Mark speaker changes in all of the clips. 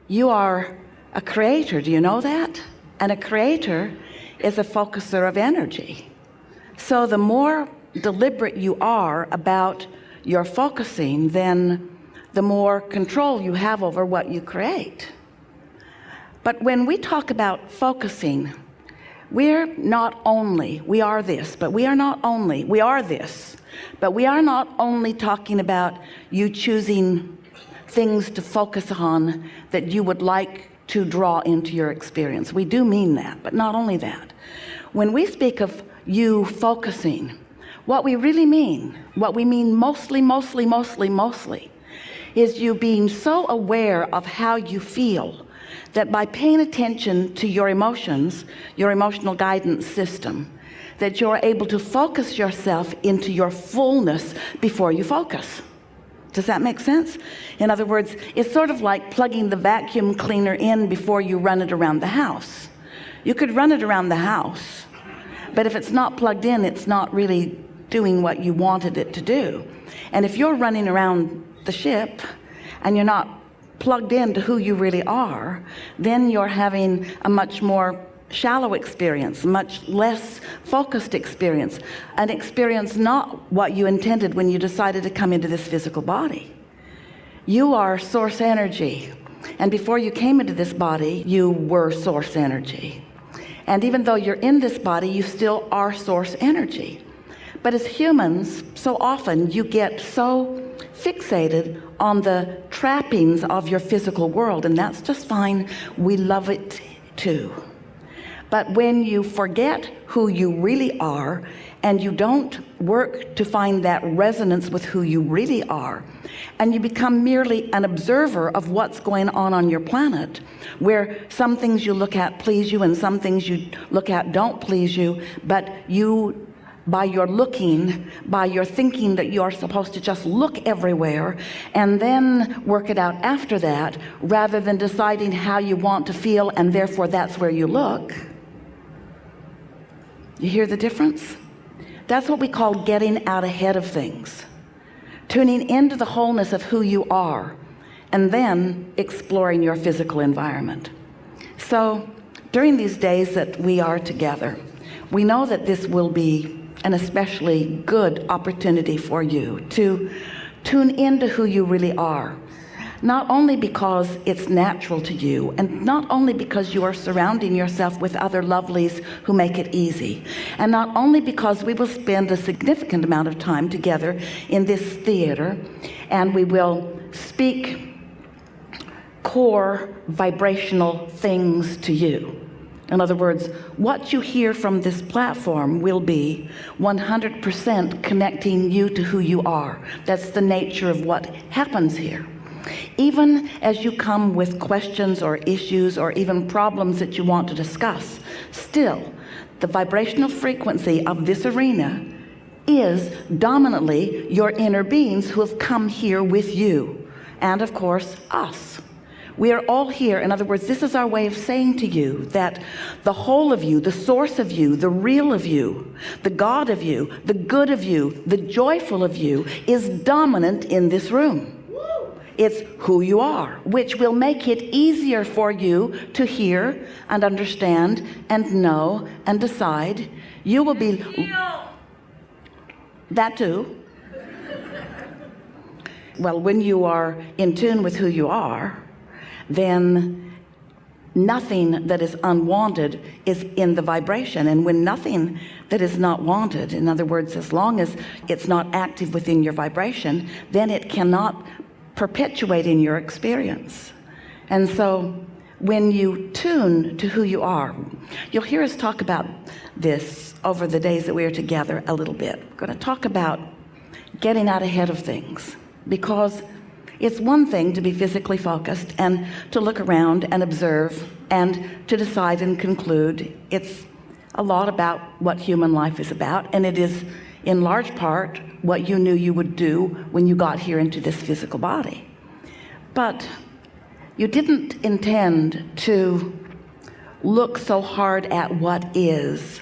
Speaker 1: You are a creator, do you know that? And a creator is a focuser of energy. So the more deliberate you are about your focusing, then the more control you have over what you create. But when we talk about focusing, we are this, but we are this, but we are not only talking about you choosing things to focus on that you would like to draw into your experience. We do mean that, but not only that. When we speak of you focusing, what we really mean, what we mean mostly, is you being so aware of how you feel that by paying attention to your emotions, your emotional guidance system, that you're able to focus yourself into your fullness before you focus. Does that make sense? In other words, it's sort of like plugging the vacuum cleaner in before you run it around the house. You could run it around the house, but if it's not plugged in, it's not really doing what you wanted it to do. And if you're running around the ship and you're not plugged into who you really are, then you're having a much more shallow experience, much less focused experience, an experience not what you intended when you decided to come into this physical body. You are source energy, and before you came into this body, you were source energy. And even though you're in this body, you still are source energy. But as humans, so often you get so fixated on the trappings of your physical world, and that's just fine. We love it too. But when you forget who you really are and you don't work to find that resonance with who you really are, and you become merely an observer of what's going on your planet, where some things you look at please you and some things you look at don't please you, but you, by your looking, by your thinking that you are supposed to just look everywhere and then work it out after that, rather than deciding how you want to feel and therefore that's where you look. You hear the difference? That's what we call getting out ahead of things. Tuning into the wholeness of who you are and then exploring your physical environment. So during these days that we are together, we know that this will be an especially good opportunity for you to tune into who you really are. Not only because it's natural to you, and not only because you are surrounding yourself with other lovelies who make it easy, and not only because we will spend a significant amount of time together in this theater, and we will speak core vibrational things to you. In other words, what you hear from this platform will be 100% connecting you to who you are. That's the nature of what happens here. Even as you come with questions or issues or even problems that you want to discuss, still, the vibrational frequency of this arena is dominantly your inner beings who have come here with you, and of course, us. We are all here. In other words, this is our way of saying to you that the whole of you, the source of you, the real of you, the God of you, the good of you, the joyful of you is dominant in this room. It's who you are, which will make it easier for you to hear and understand and know and decide. You will be that too. Well, when you are in tune with who you are, then nothing that is unwanted is in the vibration. And when nothing that is not wanted, in other words, as long as it's not active within your vibration, then it cannot perpetuate in your experience. And so when you tune to who you are, you'll hear us talk about this over the days that we are together a little bit. We're going to talk about getting out ahead of things, because it's one thing to be physically focused and to look around and observe and to decide and conclude. It's a lot about what human life is about, and it is in large part what you knew you would do when you got here into this physical body. But you didn't intend to look so hard at what is,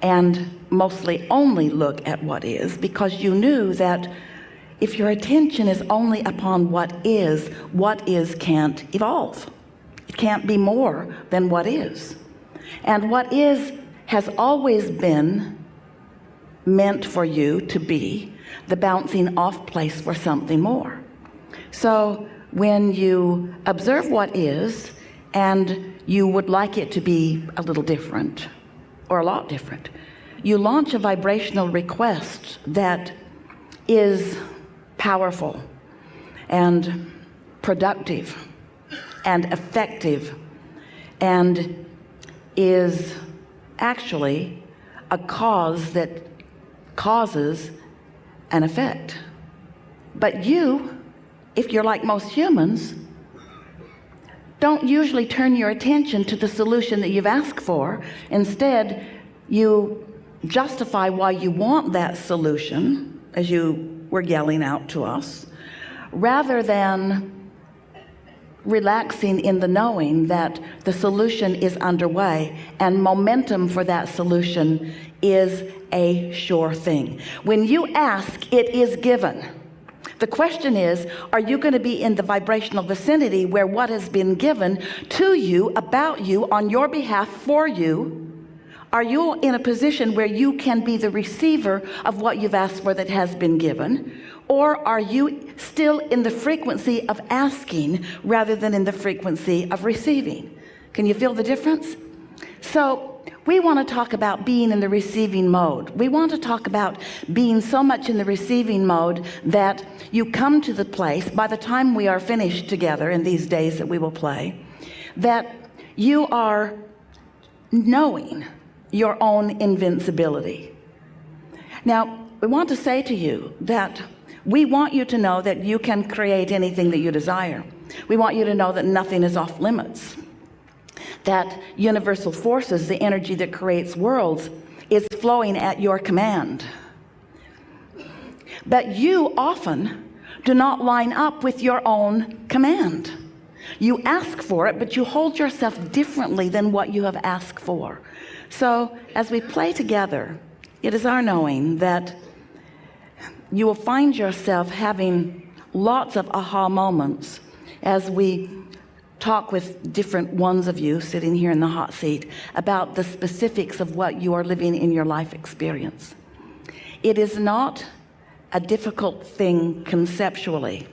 Speaker 1: and mostly only look at what is, because you knew that if your attention is only upon what is can't evolve. It can't be more than what is. And what is has always been meant for you to be the bouncing off place for something more. So when you observe what is and you would like it to be a little different or a lot different, you launch a vibrational request that is powerful and productive and effective and is actually a cause that causes an effect. But you, if you're like most humans, don't usually turn your attention to the solution that you've asked for. Instead, you justify why you want that solution, as you were yelling out to us, rather than relaxing in the knowing that the solution is underway and momentum for that solution is a sure thing. When you ask, it is given. The question is, are you going to be in the vibrational vicinity where what has been given to you, about you, on your behalf, for you? Are you in a position where you can be the receiver of what you've asked for that has been given? Or are you still in the frequency of asking rather than in the frequency of receiving? Can you feel the difference? So we want to talk about being in the receiving mode. We want to talk about being so much in the receiving mode that you come to the place, by the time we are finished together in these days that we will play, that you are knowing your own invincibility. Now, we want to say to you that we want you to know that you can create anything that you desire. We want you to know that nothing is off limits, that universal forces, the energy that creates worlds, is flowing at your command. But you often do not line up with your own command. You ask for it, but you hold yourself differently than what you have asked for. So as we play together, it is our knowing that you will find yourself having lots of aha moments as we talk with different ones of you sitting here in the hot seat about the specifics of what you are living in your life experience. It is not a difficult thing conceptually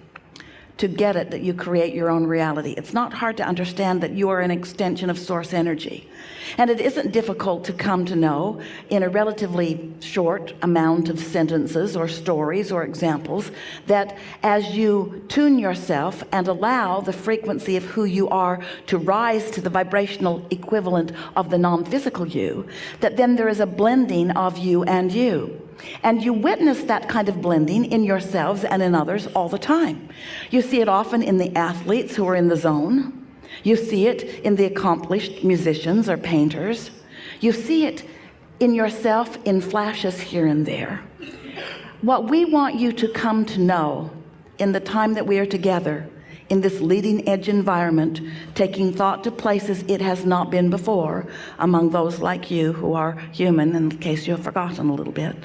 Speaker 1: to get it that you create your own reality. It's not hard to understand that you are an extension of source energy. And it isn't difficult to come to know in a relatively short amount of sentences or stories or examples that as you tune yourself and allow the frequency of who you are to rise to the vibrational equivalent of the non-physical you, that then there is a blending of you and you. And you witness that kind of blending in yourselves and in others all the time. You see it often in the athletes who are in the zone. You see it in the accomplished musicians or painters. You see it in yourself in flashes here and there. What we want you to come to know in the time that we are together in this leading edge environment, taking thought to places it has not been before among those like you who are human, in case you have forgotten a little bit.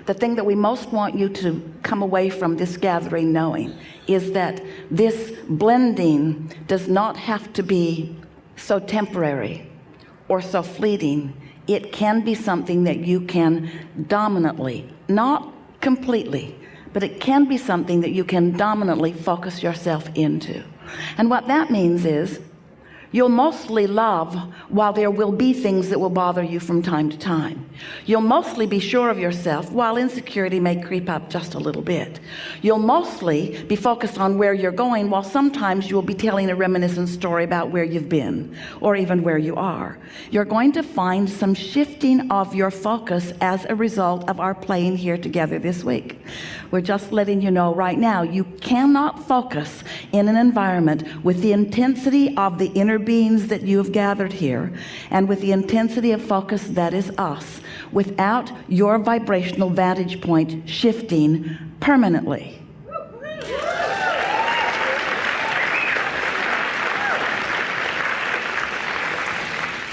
Speaker 1: The thing that we most want you to come away from this gathering knowing is that this blending does not have to be so temporary or so fleeting. It can be something that you can dominantly, not completely, but it can be something that you can dominantly focus yourself into. And what that means is you'll mostly love while there will be things that will bother you from time to time. You'll mostly be sure of yourself while insecurity may creep up just a little bit. You'll mostly be focused on where you're going while sometimes you'll be telling a reminiscent story about where you've been or even where you are. You're going to find some shifting of your focus as a result of our playing here together this week. We're just letting you know right now, you cannot focus in an environment with the intensity of the inner beings that you have gathered here and with the intensity of focus that is us without your vibrational vantage point shifting permanently.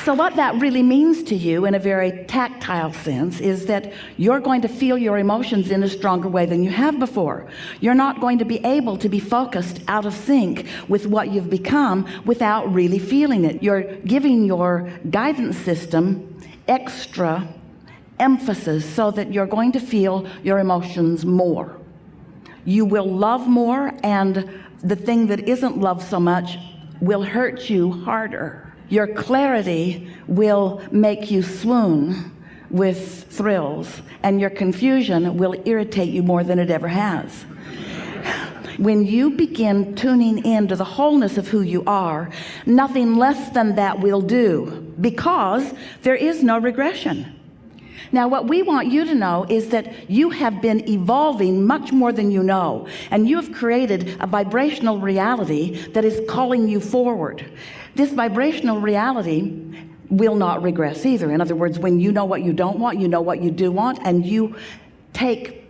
Speaker 1: So what that really means to you in a very tactile sense is that you're going to feel your emotions in a stronger way than you have before. You're not going to be able to be focused out of sync with what you've become without really feeling it. You're giving your guidance system extra emphasis so that you're going to feel your emotions more. You will love more, and the thing that isn't loved so much will hurt you harder. Your clarity will make you swoon with thrills, and your confusion will irritate you more than it ever has. When you begin tuning into the wholeness of who you are, nothing less than that will do, because there is no regression. Now, what we want you to know is that you have been evolving much more than you know, and you have created a vibrational reality that is calling you forward. This vibrational reality will not regress either. In other words, when you know what you don't want, you know what you do want, and you take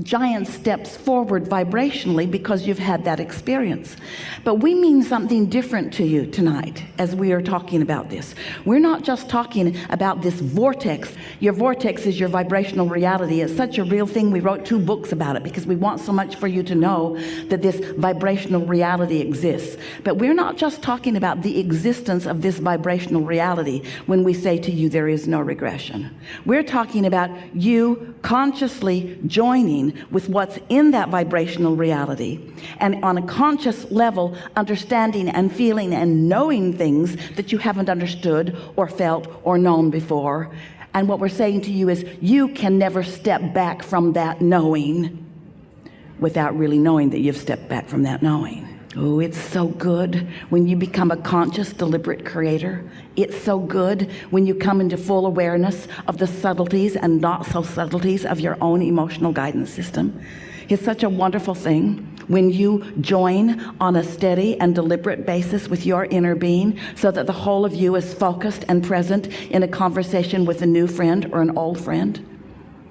Speaker 1: giant steps forward vibrationally because you've had that experience. But we mean something different to you tonight as we are talking about this. We're not just talking about this vortex. Your vortex is your vibrational reality. It's such a real thing. We wrote 2 books about it because we want so much for you to know that this vibrational reality exists. But we're not just talking about the existence of this vibrational reality when we say to you there is no regression. We're talking about you consciously joining with what's in that vibrational reality, and on a conscious level understanding and feeling and knowing things that you haven't understood or felt or known before. And what we're saying to you is you can never step back from that knowing without really knowing that you've stepped back from that knowing. Oh, it's so good when you become a conscious, deliberate creator. It's so good when you come into full awareness of the subtleties and not so subtleties of your own emotional guidance system. It's such a wonderful thing when you join on a steady and deliberate basis with your inner being so that the whole of you is focused and present in a conversation with a new friend or an old friend.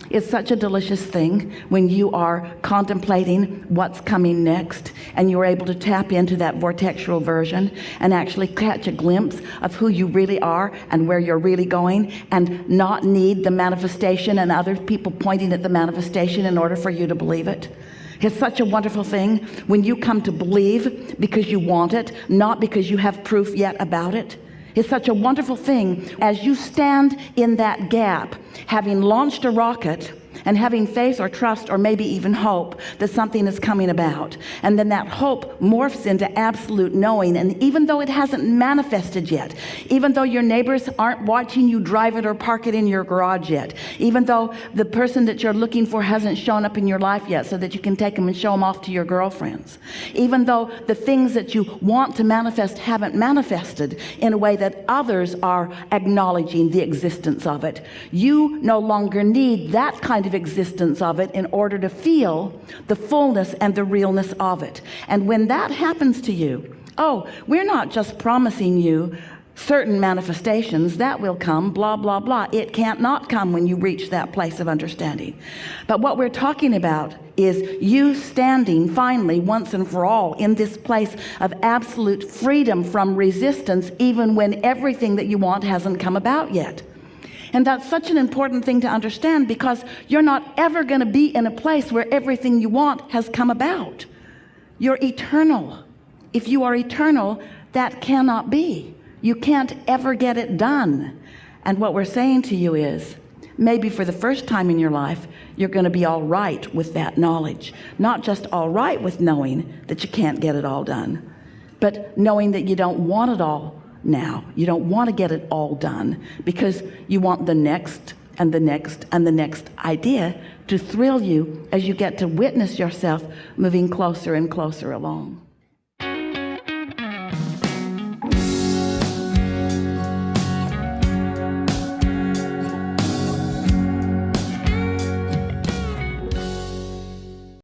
Speaker 1: It's such a delicious thing when you are contemplating what's coming next and you're able to tap into that vortexual version and actually catch a glimpse of who you really are and where you're really going, and not need the manifestation and other people pointing at the manifestation in order for you to believe it. It's such a wonderful thing when you come to believe because you want it, not because you have proof yet about it. It's such a wonderful thing as you stand in that gap, having launched a rocket and having faith or trust or maybe even hope that something is coming about. And then that hope morphs into absolute knowing. And even though it hasn't manifested yet, even though your neighbors aren't watching you drive it or park it in your garage yet, even though the person that you're looking for hasn't shown up in your life yet so that you can take them and show them off to your girlfriends, even though the things that you want to manifest haven't manifested in a way that others are acknowledging the existence of it, you no longer need that kind of existence of it in order to feel the fullness and the realness of it. And when that happens to you, oh, we're not just promising you certain manifestations that will come, blah, blah, blah. It can't not come when you reach that place of understanding. But what we're talking about is you standing finally once and for all in this place of absolute freedom from resistance, even when everything that you want hasn't come about yet. And that's such an important thing to understand, because you're not ever going to be in a place where everything you want has come about. You're eternal. If you are eternal, that cannot be. You can't ever get it done. And what we're saying to you is, maybe for the first time in your life, you're going to be all right with that knowledge. Not just all right with knowing that you can't get it all done, but knowing that you don't want it all now. You don't want to get it all done because you want the next and the next and the next idea to thrill you as you get to witness yourself moving closer and closer along.